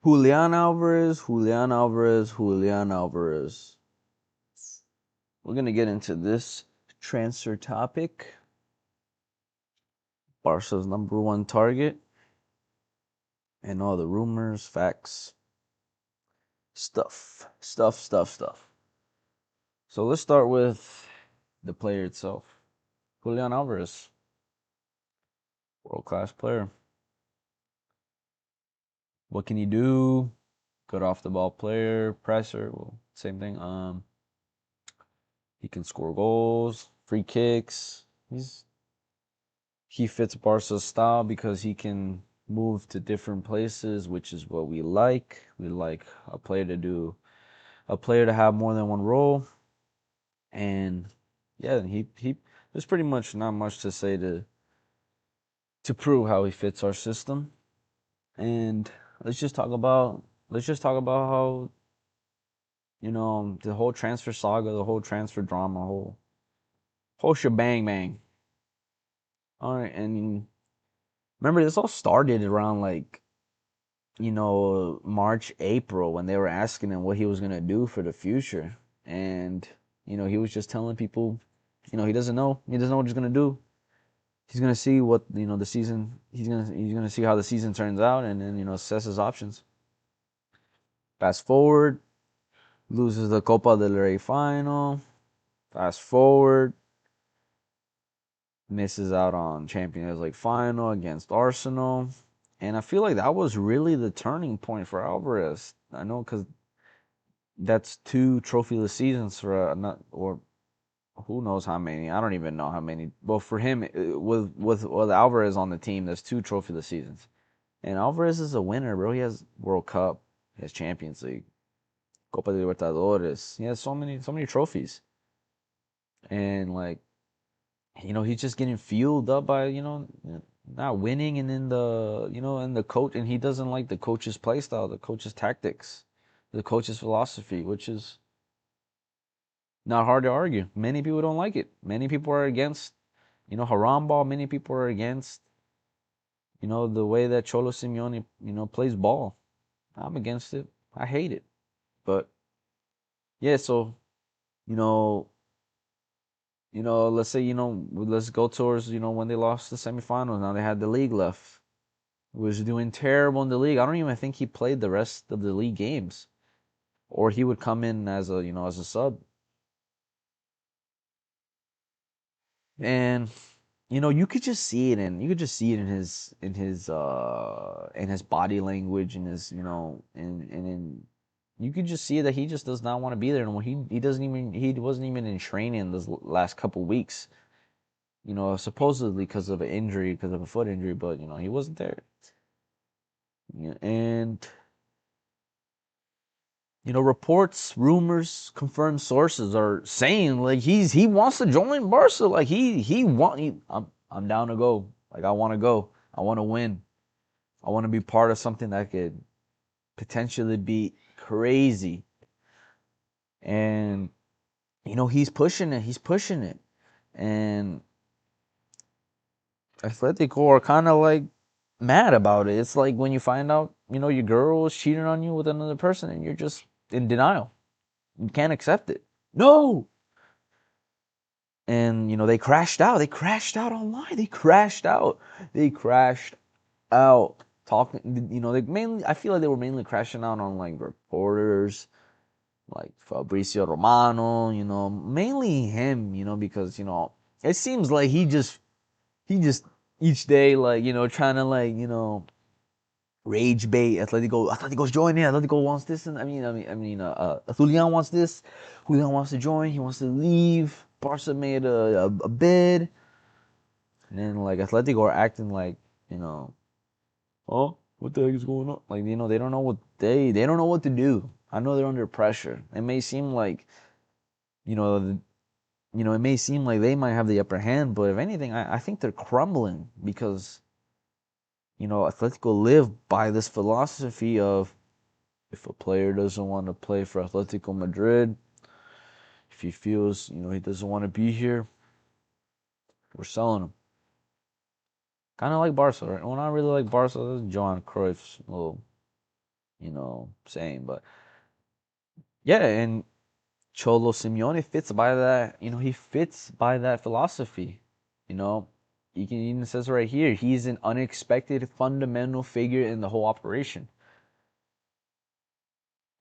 Julian Alvarez, Julian Alvarez, Julian Alvarez. We're going to get into this transfer topic. Barca's number one target. And all the rumors, facts, stuff. So let's start with the player itself. Julian Alvarez. World-class player. What can he do? Good off the ball player, presser, well, same thing. He can score goals, free kicks. He fits Barca's style because he can move to different places, which is what we like. We like a player to have more than one role. And yeah, he there's pretty much not much to say to prove how he fits our system. And let's just talk about how the whole transfer saga, the whole transfer drama, whole shebang bang. All right, and remember this all started around like March, April when they were asking him what he was gonna do for the future, and he was just telling people, he doesn't know, what he's gonna do. He's gonna see what the season. He's gonna see how the season turns out, and then assess his options. Fast forward, loses the Copa del Rey final. Fast forward, misses out on Champions League final against Arsenal. And I feel like that was really the turning point for Alvarez. I know because that's two trophyless seasons for not or who knows how many. I don't even know how many. But for him, with Alvarez on the team, there's two trophyless seasons. And Alvarez is a winner, bro. He has World Cup, he has Champions League, Copa de Libertadores. He has so many trophies. And like he's just getting fueled up by not winning, and then and the coach, and he doesn't like the coach's play style, the coach's tactics, the coach's philosophy, which is not hard to argue. Many people don't like it. Many people are against haram ball. Many people are against the way that Cholo Simeone plays ball. I'm against it. I hate it. But yeah, so you know let's say let's go towards when they lost the semifinals. Now they had the league left. Was doing terrible in the league. I don't even think he played the rest of the league games, or he would come in as a sub. And you could just see it in his body language, and his and in you could just see that he just does not want to be there anymore. He wasn't even in training this last couple weeks. Supposedly because of an injury, because of a foot injury, but he wasn't there. Yeah, and reports, rumors, confirmed sources are saying like he wants to join Barca. Like I'm down to go. Like I want to go. I want to win. I want to be part of something that could potentially be crazy. And he's pushing it. He's pushing it. And Atletico are kind of like mad about it. It's like when you find out, your girl is cheating on you with another person, and you're just in denial. You can't accept it. No. And they crashed out. They crashed out online. They crashed out. They crashed out. Talking, they mainly. I feel like they were mainly crashing out on like reporters, like Fabricio Romano. Mainly him. Because it seems like he just each day like trying to like rage bait Atletico. Atletico's joining. Atletico wants this, and Julian wants this. Julian wants to join. He wants to leave. Barca made a bid, and then like Atletico are acting like oh, what the heck is going on? Like they don't know they don't know what to do. I know they're under pressure. It may seem like you know it may seem like they might have the upper hand, but if anything, I think they're crumbling because Atletico live by this philosophy of if a player doesn't want to play for Atletico Madrid, if he feels, he doesn't want to be here, we're selling him. Kind of like Barca, right? Well, not really like Barca. That's Johan Cruyff's little saying. But yeah, and Cholo Simeone fits by that. He fits by that philosophy. You know, you can even says right here, he's an unexpected fundamental figure in the whole operation.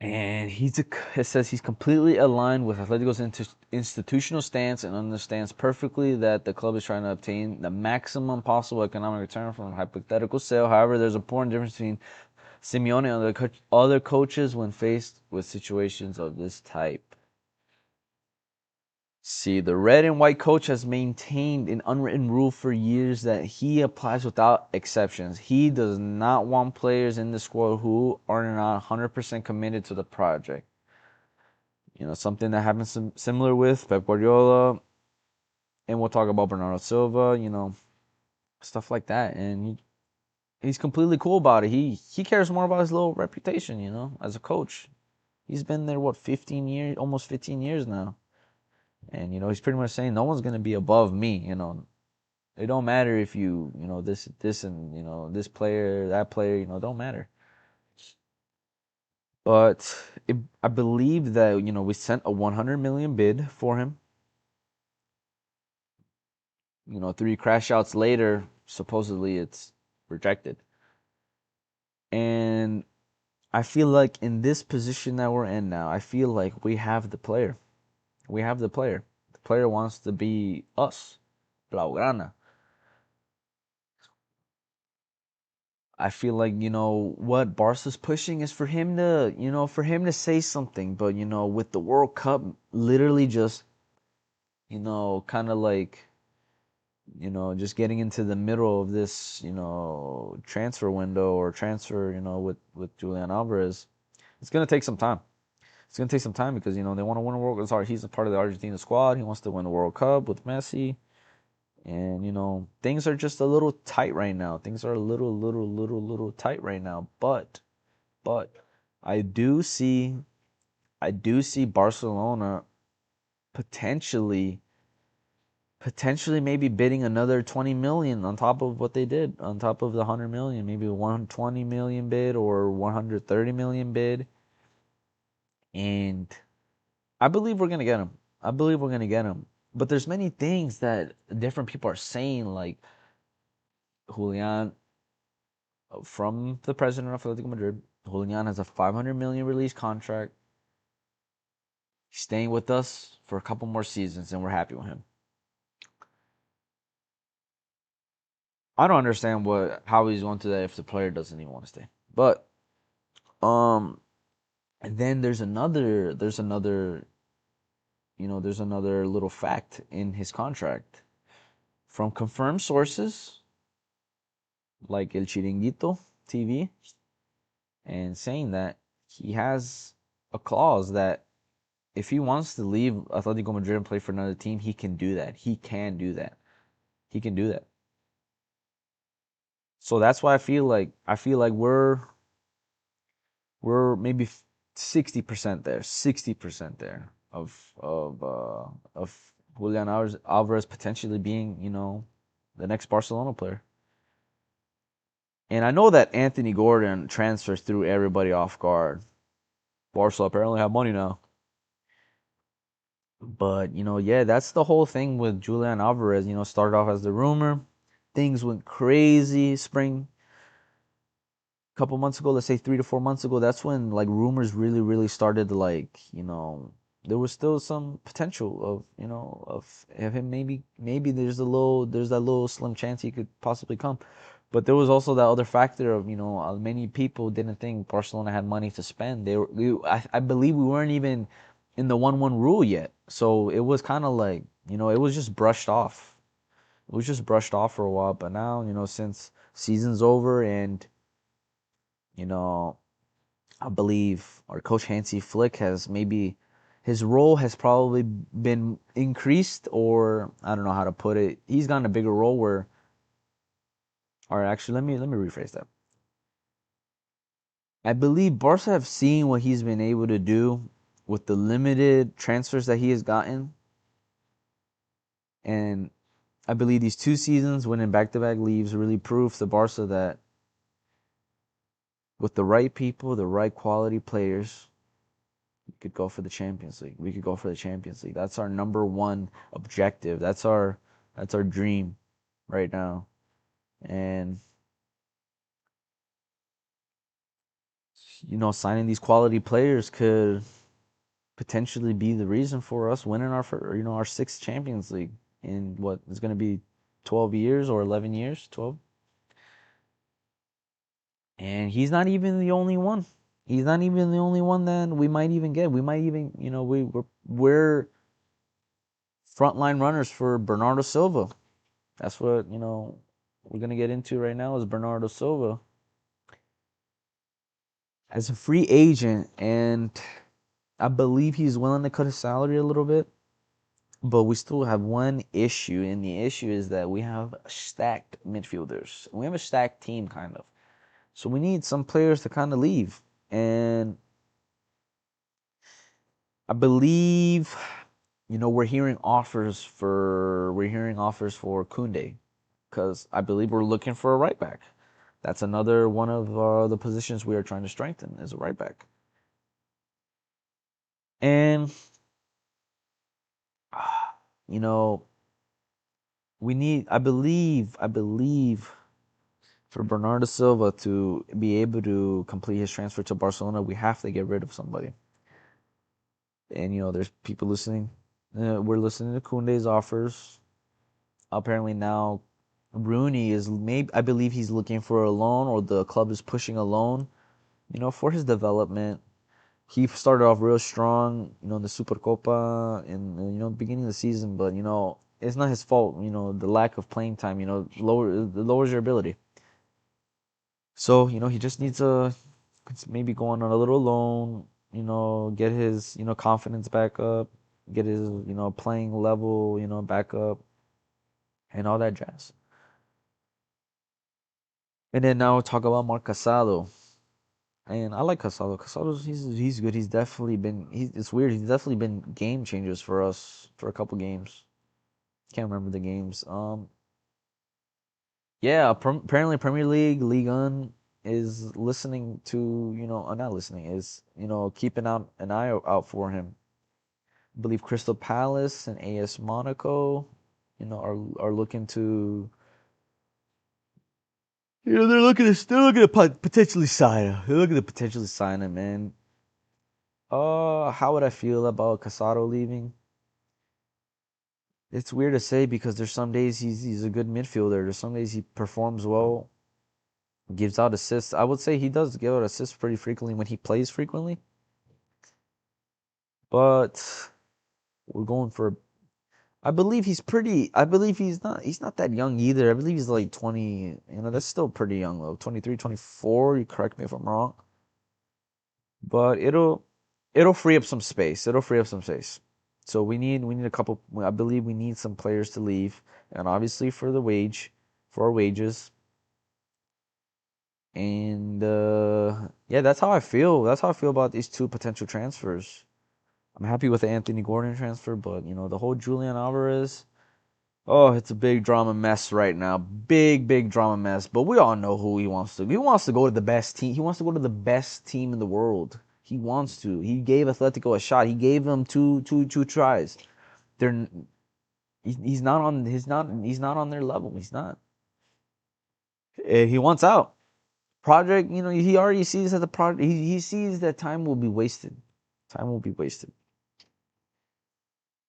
And it says he's completely aligned with Atletico's institutional stance and understands perfectly that the club is trying to obtain the maximum possible economic return from a hypothetical sale. However, there's an important difference between Simeone and other coaches when faced with situations of this type. See, the red and white coach has maintained an unwritten rule for years that he applies without exceptions. He does not want players in the squad who are not 100% committed to the project. Something that happens similar with Pep Guardiola, and we'll talk about Bernardo Silva, stuff like that. And he's completely cool about it. He cares more about his little reputation, as a coach. He's been there, what, 15 years, almost 15 years now. And, he's pretty much saying no one's going to be above me. It don't matter if this and, this player, that player, don't matter. But I believe that, we sent a 100 million bid for him. 3 crash outs later, supposedly it's rejected. And I feel like in this position that we're in now, I feel like we have the player. We have the player. The player wants to be us, Blaugrana. I feel like, what Barca's pushing is for him to say something. But, with the World Cup literally just, kind of like, just getting into the middle of this, transfer window or transfer, with Julian Alvarez, it's gonna take some time. It's gonna take some time because they want to win a World Cup. Sorry, he's a part of the Argentina squad. He wants to win the World Cup with Messi, and things are just a little tight right now. Things are a little tight right now. But I do see, Barcelona potentially maybe bidding another 20 million on top of what they did, on top of the 100 million, maybe 120 million bid or 130 million bid. And I believe we're going to get him. I believe we're going to get him. But there's many things that different people are saying, like Julian, from the president of Atletico Madrid. Julian has a 500 million release contract. He's staying with us for a couple more seasons and we're happy with him. I don't understand how he's going to that if the player doesn't even want to stay. But um and then there's another little fact in his contract from confirmed sources like El Chiringuito TV, and saying that he has a clause that if he wants to leave Atletico Madrid and play for another team, he can do that. He can do that. He can do that. So that's why I feel like we're maybe 60% there, 60% there of Julian Alvarez potentially being, the next Barcelona player. And I know that Anthony Gordon transfers threw everybody off guard. Barca apparently have money now. But, yeah, that's the whole thing with Julian Alvarez. Started off as the rumor. Things went crazy spring couple months ago, let's say 3 to 4 months ago, that's when like rumors really, really started to like, there was still some potential of him maybe there's that little slim chance he could possibly come. But there was also that other factor of, many people didn't think Barcelona had money to spend. I believe we weren't even in the 1-1 rule yet. So it was kind of like, it was just brushed off. It was just brushed off for a while. But now, since season's over and you know, I believe our coach Hansi Flick has maybe his role has probably been increased, or I don't know how to put it. He's gotten a bigger role where, or actually, let me rephrase that. I believe Barca have seen what he's been able to do with the limited transfers that he has gotten, and I believe these 2 seasons winning back-to-back leagues really prove to Barca that with the right people, the right quality players, we could go for the Champions League. We could go for the Champions League. That's our number one objective. That's our dream right now. And signing these quality players could potentially be the reason for us winning our sixth Champions League in what is going to be 12 years or 11 years, 12. And he's not even the only one. He's not even the only one that we might even get. We might even, we're frontline runners for Bernardo Silva. That's what, we're going to get into right now is Bernardo Silva as a free agent. And I believe he's willing to cut his salary a little bit. But we still have one issue, and the issue is that we have stacked midfielders. We have a stacked team, kind of. So we need some players to kind of leave. And I believe, we're hearing offers for Kunde, because I believe we're looking for a right back. That's another one of the positions we are trying to strengthen is a right back. And you know, I believe for Bernardo Silva to be able to complete his transfer to Barcelona, we have to get rid of somebody. And there's people listening. We're listening to Koundé's offers. Apparently now, Rooney is maybe I believe he's looking for a loan, or the club is pushing a loan. For his development. He started off real strong, in the Supercopa in the beginning of the season, but it's not his fault. The lack of playing time, lowers your ability. So, he just needs to maybe go on a little loan, get his, confidence back up, get his, playing level, back up and all that jazz. And then now talk about Marc Casado. And I like Casado. Casado's he's good. It's weird. He's definitely been game changers for us for a couple games. Can't remember the games. Yeah, apparently Premier League, Ligue 1 is listening to, not listening, is, keeping out an eye out for him. I believe Crystal Palace and AS Monaco, are looking to, they're looking to potentially sign him. They're looking to potentially sign him, man. How would I feel about Casado leaving? It's weird to say because there's some days he's a good midfielder. There's some days he performs well, gives out assists. I would say he does give out assists pretty frequently when he plays frequently. But we're going for. I believe he's not that young either. I believe he's like 20. That's still pretty young though. 23, 24. You correct me if I'm wrong. But it'll free up some space. It'll free up some space. So we need a couple. I believe we need some players to leave, and obviously for our wages. And yeah, that's how I feel. That's how I feel about these two potential transfers. I'm happy with the Anthony Gordon transfer, but the whole Julian Alvarez. Oh, it's a big drama mess right now. Big, big drama mess. But we all know who he wants to. He wants to go to the best team. He wants to go to the best team in the world. He wants to. He gave Atletico a shot. He gave them two tries. They're he's not on their level. He's not. He wants out. Project, he already sees that the project. He sees that time will be wasted. Time will be wasted.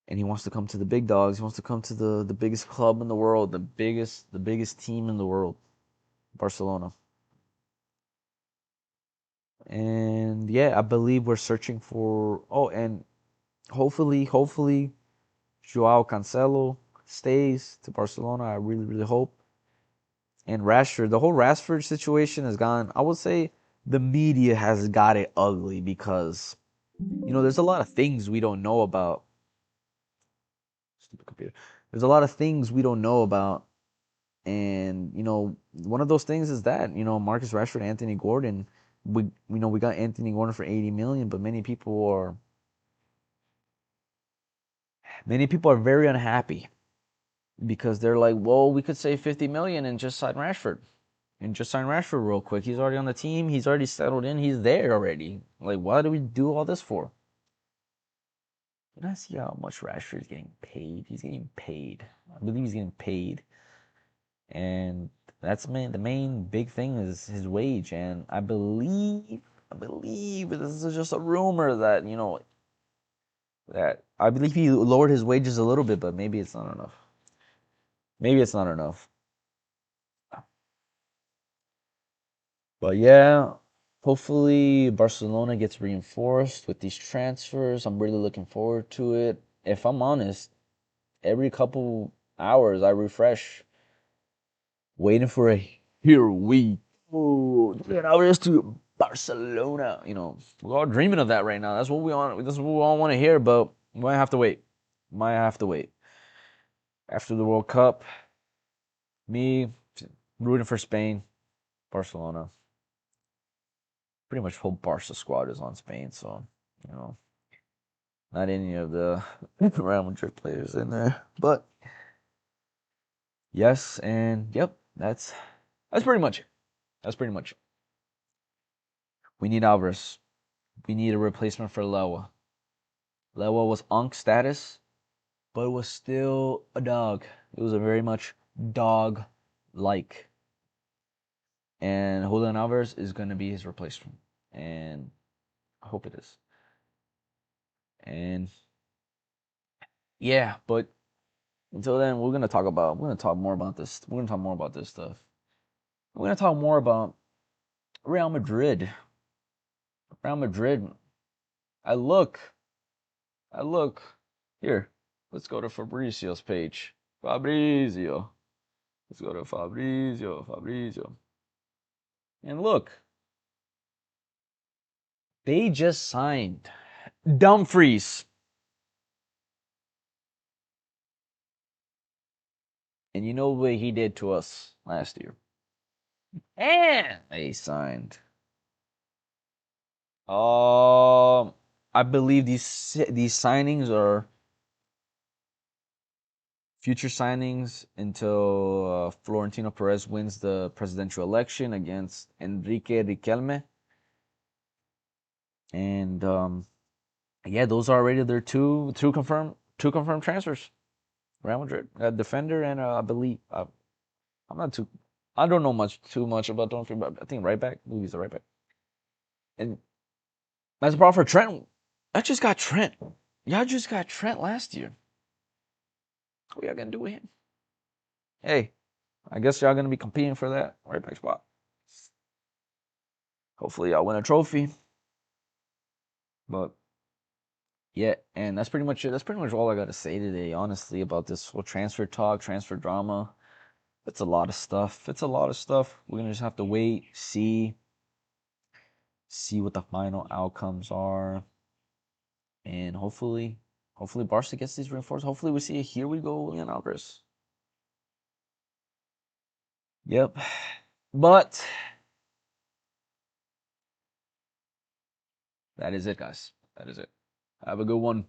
And he wants to come to the big dogs. He wants to come to the biggest club in the world, the biggest team in the world, Barcelona. And yeah, I believe we're searching for. Oh, and hopefully, Joao Cancelo stays to Barcelona. I really, really hope. And Rashford, the whole Rashford situation has gone. I would say the media has got it ugly because there's a lot of things we don't know about. Stupid computer. There's a lot of things we don't know about, and one of those things is that Marcus Rashford, Anthony Gordon. We got Anthony Gordon for 80 million, but many people are very unhappy because they're like, well, we could save 50 million and just sign Rashford. and just sign Rashford real quick. He's already on the team. He's already settled in. He's there already. Like, why do we do all this for? Did I see how much Rashford is getting paid? He's getting paid. I believe he's getting paid, and the main big thing is his wage. And I believe this is just a rumor that that I believe he lowered his wages a little bit, but maybe it's not enough. Maybe it's not enough. But yeah, hopefully Barcelona gets reinforced with these transfers. I'm really looking forward to it. If I'm honest, every couple hours I refresh, waiting for a here we go. Julian Alvarez to Barcelona. We're all dreaming of that right now. That's what we want. That's what we all want to hear. But we might have to wait. Might have to wait. After the World Cup, me rooting for Spain, Barcelona. Pretty much whole Barca squad is on Spain, so you know, not any of the Real Madrid players in there. But yes, and yep, that's pretty much it. That's pretty much it. We need Alvarez. We need a replacement for Lewa. Lewa was Unk status, but it was still a dog. It was a very much dog like. And Julian Alvarez is going to be his replacement. And I hope it is. And yeah, but until then, we're gonna talk more about this. We're gonna talk more about this stuff. We're gonna talk more about Real Madrid. Real Madrid. I look. I look. Here. Let's go to Fabrizio's page. Fabrizio. Let's go to Fabrizio. Fabrizio. And look. They just signed Dumfries. And you know what he did to us last year. And they signed. I believe these signings are future signings until Florentino Perez wins the presidential election against Enrique Riquelme. And yeah, those are already their two confirmed transfers. Real Madrid, a defender, and I believe I'm not too I don't know too much about Dumfries, but I think right back. I believe he's a right back. And that's a problem for Trent. I just got Trent. Y'all just got Trent last year. What y'all gonna do with him? Hey, I guess y'all gonna be competing for that right back spot. Hopefully y'all win a trophy. But yeah, and that's pretty much it. That's pretty much all I gotta say today, honestly, about this whole transfer talk, transfer drama. It's a lot of stuff. It's a lot of stuff. We're gonna just have to wait, see what the final outcomes are, and hopefully Barca gets these reinforced. Hopefully we see a here we go, Julian Alvarez. Yep. But that is it, guys. That is it. Have a good one.